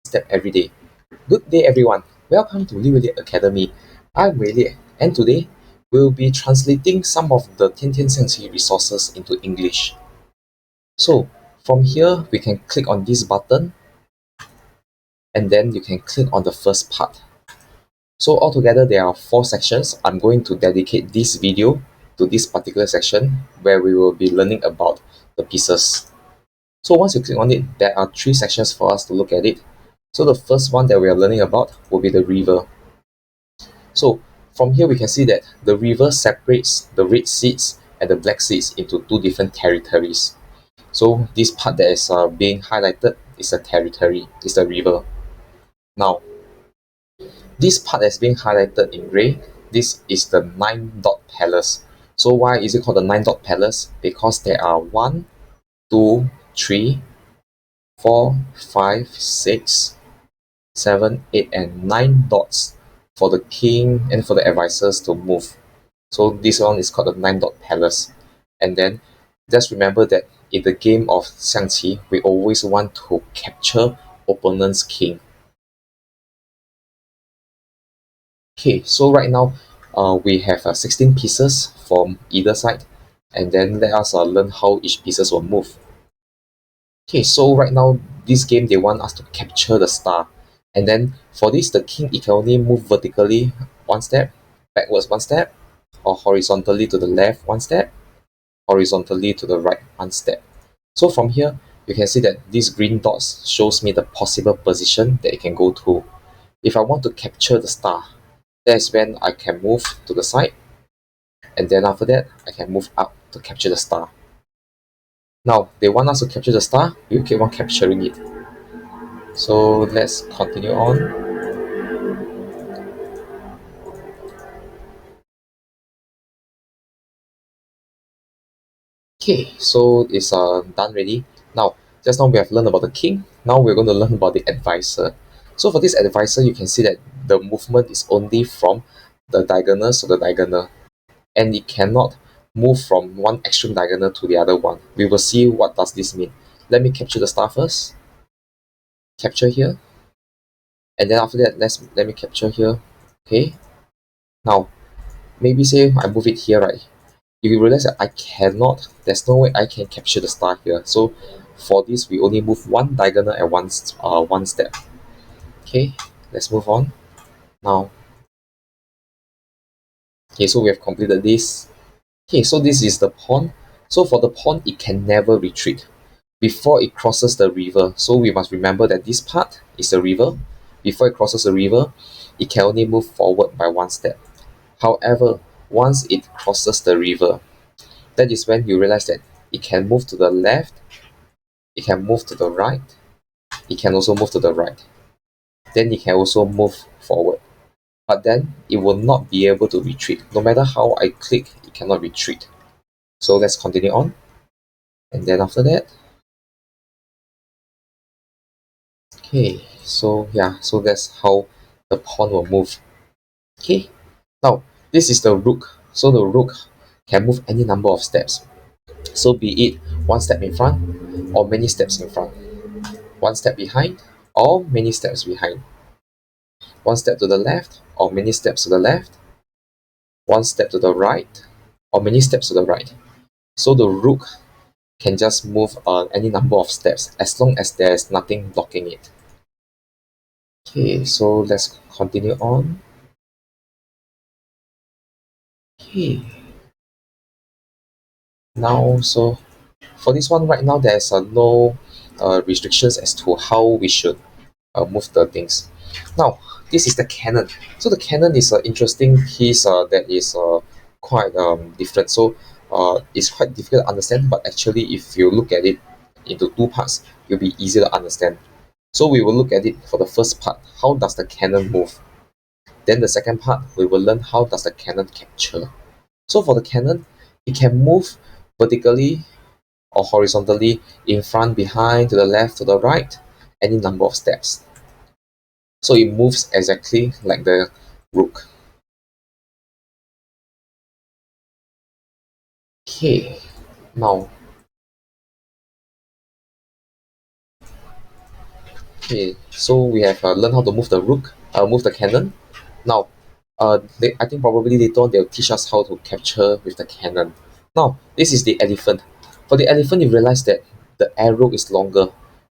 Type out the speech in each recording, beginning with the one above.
step every day. Good day, everyone. Welcome to Weilie Academy. I'm Weilie, and today we'll be translating some of the 天天象棋 resources into English. So, from here, we can click on this button, and then you can click on the first part. So altogether, there are 4 sections. I'm going to dedicate this video to this particular section where we will be learning about the pieces. So once you click on it, there are 3 sections for us to look at it. So the first one that we are learning about will be the river. So from here we can see that the river separates the red seeds and the black seeds into 2 different territories. So this part that is being highlighted is a territory, is the river. Now, this part that's being highlighted in gray, this is the 9-dot palace. So why is it called the 9-dot palace? Because there are 1, 2, 3, 4, 5, 6, 7, 8, and 9 dots for the king and for the advisors to move. So this one is called the 9-dot palace. And then just remember that in the game of xiangqi, we always want to capture opponent's king. Okay, so right now we have 16 pieces from either side, and then let us learn how each pieces will move. Okay, so right now this game they want us to capture the star, and then for this the king it can only move vertically 1 step, backwards 1 step, or horizontally to the left 1 step, horizontally to the right 1 step. So from here you can see that these green dots shows me the possible position that it can go to. If I want to capture the star, that's when I can move to the side, and then after that I can move up to capture the star. Now they want us to capture the star, we keep on capturing it. So let's continue on. Okay, so it's done already. Now, just now we have learned about the king. Now we're going to learn about the advisor. So for this advisor, you can see that the movement is only from the diagonal to the diagonal, and it cannot move from one extreme diagonal to the other one. We will see what does this mean. Let me capture the star first. Capture here, and then after that, let me capture here. Okay. Now, maybe say I move it here, right? You realize that I cannot, there's no way I can capture the star here. So for this, we only move one diagonal at one step. Okay, let's move on. Now, okay, so we have completed this. Okay, so this is the pawn. So for the pawn, it can never retreat before it crosses the river. So we must remember that this part is the river. Before it crosses the river, it can only move forward by 1 step. However, once it crosses the river, that is when you realize that it can move to the left, it can move to the right, it can also move to the right. Then it can also move forward. But then it will not be able to retreat. No matter how I click, it cannot retreat. So let's continue on. And then after that, okay, so yeah, so that's how the pawn will move. Okay, now this is the rook. So the rook can move any number of steps. So be it 1 step in front or many steps in front, 1 step behind or many steps behind, 1 step to the left or many steps to the left, 1 step to the right or many steps to the right. So the rook can just move any number of steps as long as there's nothing blocking it. Okay, so let's continue on. Okay, now so for this one right now there's no restrictions as to how we should move the things. Now this is the cannon. So the cannon is an interesting piece that is quite different. So it's quite difficult to understand, but actually if you look at it into 2 parts, it'll be easier to understand. So we will look at it for the first part. How does the cannon move? Then the second part, we will learn how does the cannon capture. So for the cannon, it can move vertically or horizontally, in front, behind, to the left, to the right, any number of steps. So it moves exactly like the rook. Okay, now Okay, so we have learned how to move the rook, move the cannon. Now, I think probably later on they'll teach us how to capture with the cannon. Now, this is the elephant. For the elephant, you realize that the arrow is longer,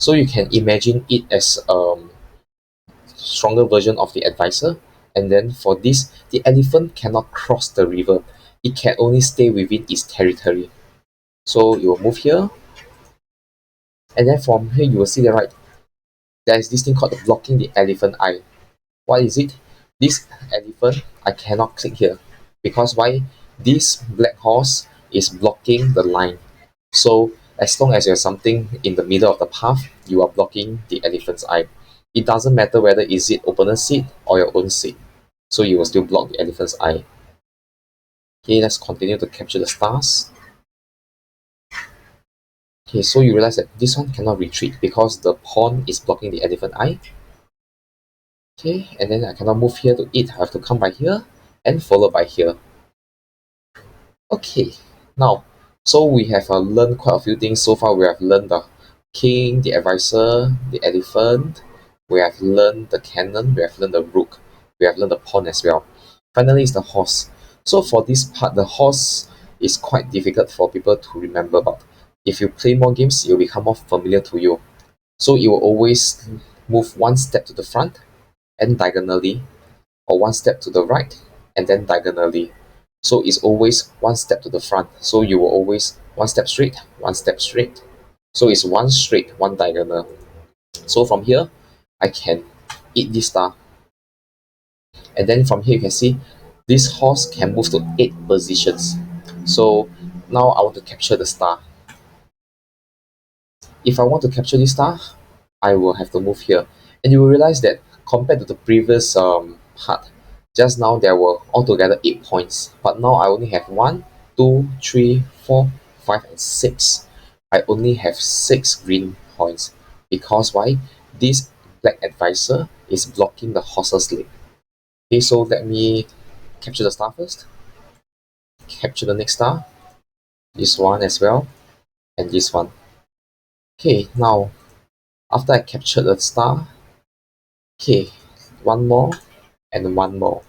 so you can imagine it as stronger version of the advisor. And then for this, the elephant cannot cross the river. It can only stay within its territory. So you will move here, and then from here you will see the right. There is this thing called blocking the elephant eye. What is it? This elephant, I cannot click here. Because why? This black horse is blocking the line. So as long as you have something in the middle of the path, you are blocking the elephant's eye. It doesn't matter whether is it opponent's seat or your own seat. So you will still block the elephant's eye. Okay, let's continue to capture the stars. Okay, so you realize that this one cannot retreat because the pawn is blocking the elephant eye. Okay, and then I cannot move here to eat. I have to come by here and followed by here. Okay, now, so we have learned quite a few things. So far, we have learned the king, the advisor, the elephant. We have learned the cannon. We have learned the rook. We have learned the pawn as well. Finally, is the horse. So for this part, the horse is quite difficult for people to remember about. If you play more games, it will become more familiar to you. So it will always move one step to the front and diagonally, or one step to the right and then diagonally. So it's always one step to the front. So you will always one step straight, one step straight. So it's one straight, one diagonal. So from here, I can eat this star. And then from here, you can see this horse can move to 8 positions. So now I want to capture the star. If I want to capture this star, I will have to move here. And you will realize that compared to the previous part, just now there were altogether 8 points, but now I only have 1, 2, 3, 4, 5, and 6. I only have 6 green points. Because why? This black advisor is blocking the horse's leg. Okay, so let me capture the star first. Capture the next star. This one as well. And this one. Okay, now after I captured the star, okay, one more and one more.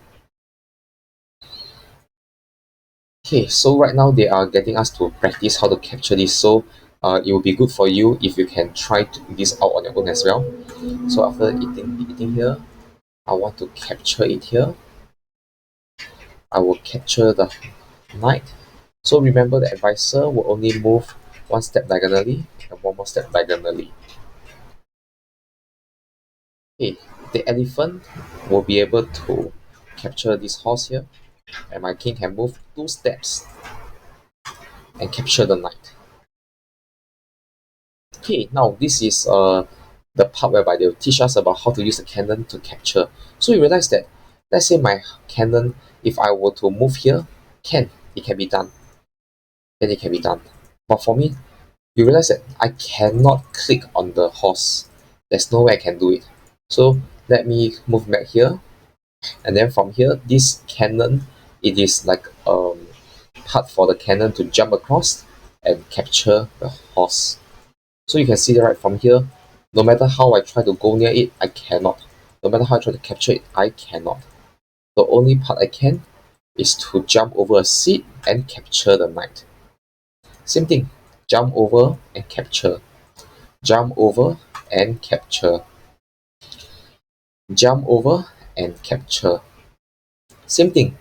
Okay, so right now they are getting us to practice how to capture this. So it will be good for you if you can try to this out on your own as well. So after eating here, I want to capture it here. I will capture the knight. So remember the advisor will only move one step diagonally and one more step diagonally. Okay, the elephant will be able to capture this horse here, and my king can move 2 steps and capture the knight. Okay, now this is the part whereby they'll teach us about how to use the cannon to capture. So you realize that, let's say my cannon, if I were to move here, it can be done. Then it can be done. But for me, you realize that I cannot click on the horse. There's no way I can do it. So let me move back here. And then from here, this cannon, it is like part for the cannon to jump across and capture the horse. So you can see that right from here, no matter how I try to go near it, I cannot. No matter how I try to capture it, I cannot. The only part I can is to jump over a seat and capture the knight. Same thing, jump over and capture. Jump over and capture. Jump over and capture. Same thing,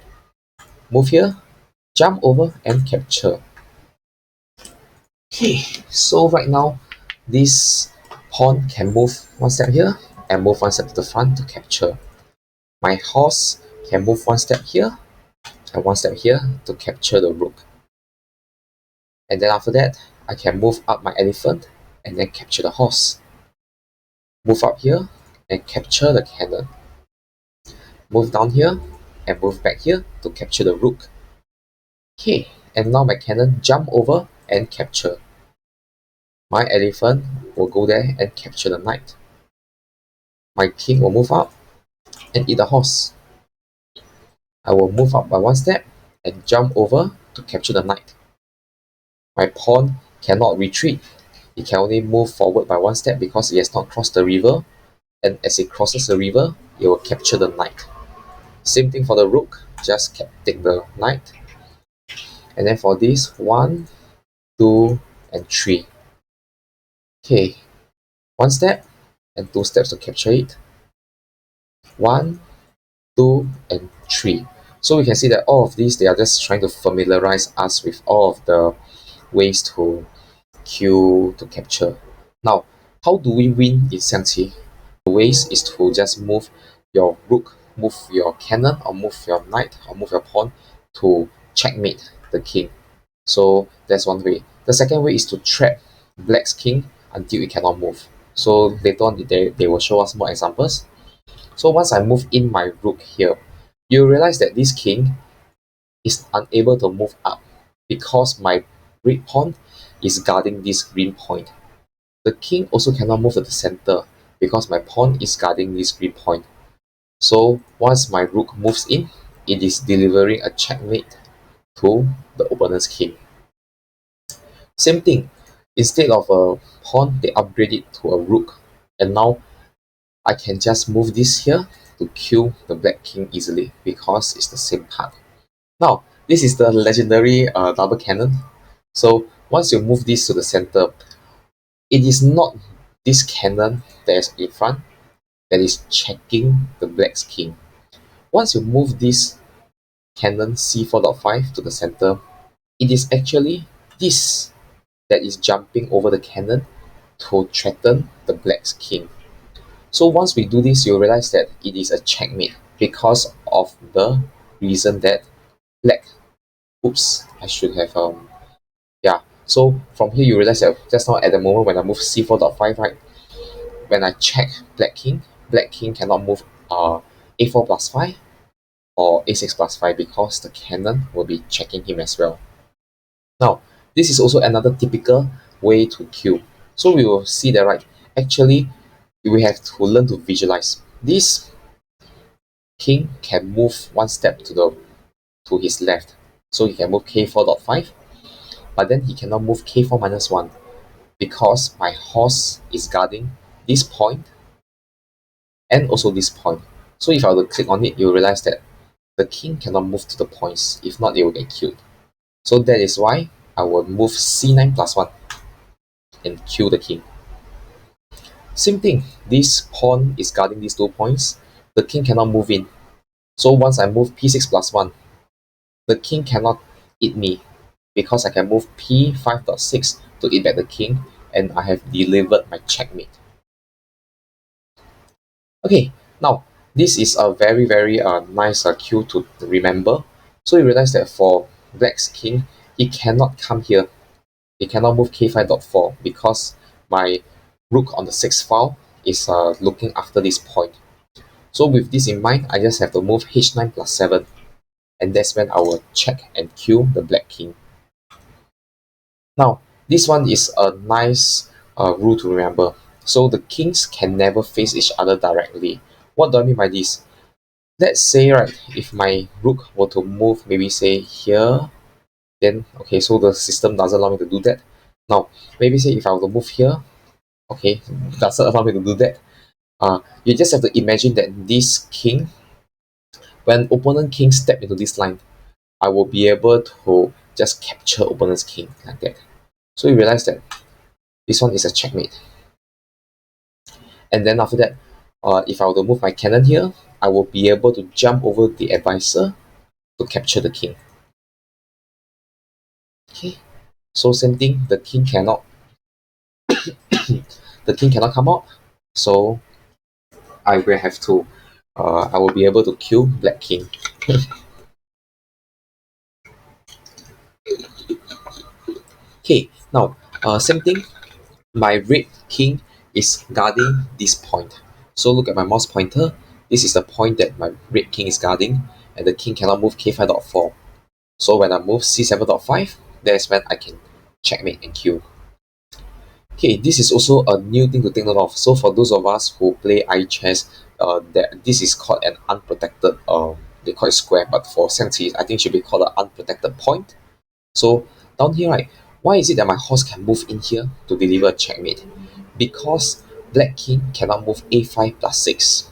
move here, jump over and capture. Okay, so right now, this pawn can move one step here and move one step to the front to capture. My horse can move one step here and one step here to capture the rook. And then after that, I can move up my elephant and then capture the horse. Move up here and capture the cannon. Move down here and move back here to capture the rook. Okay, and now my cannon jump over and capture. My elephant will go there and capture the knight. My king will move up and eat the horse. I will move up by one step and jump over to capture the knight. My pawn cannot retreat. It can only move forward by one step because it has not crossed the river. and as it crosses the river, it will capture the knight. Same thing for the rook, just take the knight. And then for this, 1, 2, and 3. Okay, 1 step and 2 steps to capture it. 1, 2, and 3. So we can see that all of these, they are just trying to familiarize us with all of the ways to queue to capture. Now, how do we win in Xiangqi? The ways is to just move your rook, move your cannon, or move your knight, or move your pawn to checkmate the king. So that's one way. The second way is to trap black's king until it cannot move. So later on, they will show us more examples. So once I move in my rook here, you realize that this king is unable to move up because my red pawn is guarding this green point. The king also cannot move to the center because my pawn is guarding this green point. So once my rook moves in, it is delivering a checkmate to the opponent's king. Same thing, instead of a pawn, they upgrade it to a rook. And now I can just move this here to kill the black king easily because it's the same path. Now, this is the legendary double cannon. So once you move this to the center, it is not this cannon that is in front that is checking the black's king. Once you move this cannon c4.5 to the center, it is actually this that is jumping over the cannon to threaten the black's king. So once we do this, you'll realize that it is a checkmate because of the reason that black, oops, I should have, yeah. So from here, you realize that just now at the moment when I move c4.5, right, when I check black king cannot move a4 plus 5 or a6 plus 5 because the cannon will be checking him as well. Now, this is also another typical way to queue. So we will see that, right, actually, we have to learn to visualize. This king can move 1 step to his left. So he can move k4.5, but then he cannot move k4 minus 1 because my horse is guarding this point and also this point. So if I were to click on it, you'll realize that the king cannot move to the points. If not, it will get killed. So that is why I will move c9 plus 1 and kill the king. Same thing, this pawn is guarding these 2 points. The king cannot move in. So once I move p6 plus 1, the king cannot eat me because I can move p5.6 to eat back the king, and I have delivered my checkmate. Okay, now this is a very nice cue to remember. So you realize that for black's king, he cannot come here. He cannot move k5.4 because my rook on the 6th file is looking after this point. So with this in mind, I just have to move h9 plus 7, and that's when I will check and kill the black king. Now, this one is a nice rule to remember. So the kings can never face each other directly. What do I mean by this? Let's say, right, if my rook were to move, maybe say here, then, okay, so the system doesn't allow me to do that. Now, maybe say if I were to move here, okay, doesn't allow me to do that. You just have to imagine that this king, when opponent king step into this line, I will be able to just capture opponent's king like that. So you realize that this one is a checkmate. And then after that, if I were to move my cannon here, I will be able to jump over the advisor to capture the king. Okay, so same thing, the king cannot the king cannot come out. So I will have to I will be able to kill black king. Okay, now same thing, my red king is guarding this point. So look at my mouse pointer. This is the point that my red king is guarding, and the king cannot move k5.4. So when I move c7.5, that's when I can checkmate and kill. Okay, this is also a new thing to take note of. So for those of us who play iChess, this is called an unprotected, they call it square, but for Xiangqi, I think it should be called an unprotected point. So down here, right, why is it that my horse can move in here to deliver a checkmate? Because black king cannot move a5 plus 6.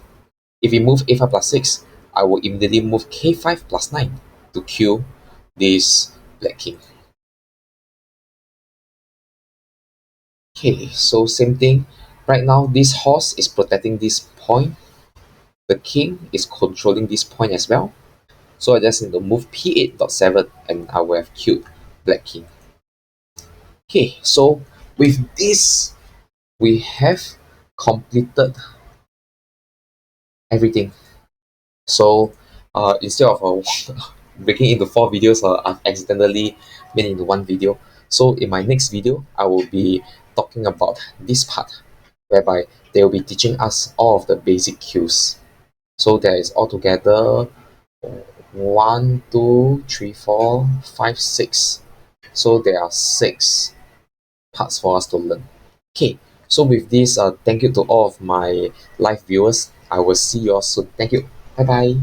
If we move a5 plus 6, I will immediately move k5 plus 9 to kill this black king. Okay, so same thing. Right now, this horse is protecting this point. The king is controlling this point as well. So I just need to move p8.7 and I will have killed black king. Okay, so with this, we have completed everything. So instead of breaking into 4 videos, I've accidentally made into 1 video. So in my next video, I will be talking about this part, whereby they will be teaching us all of the basic cues. So there is altogether 1, 2, 3, 4, 5, 6. So there are 6 parts for us to learn. Okay, so with this, thank you to all of my live viewers. I will see you all soon. Thank you. Bye bye.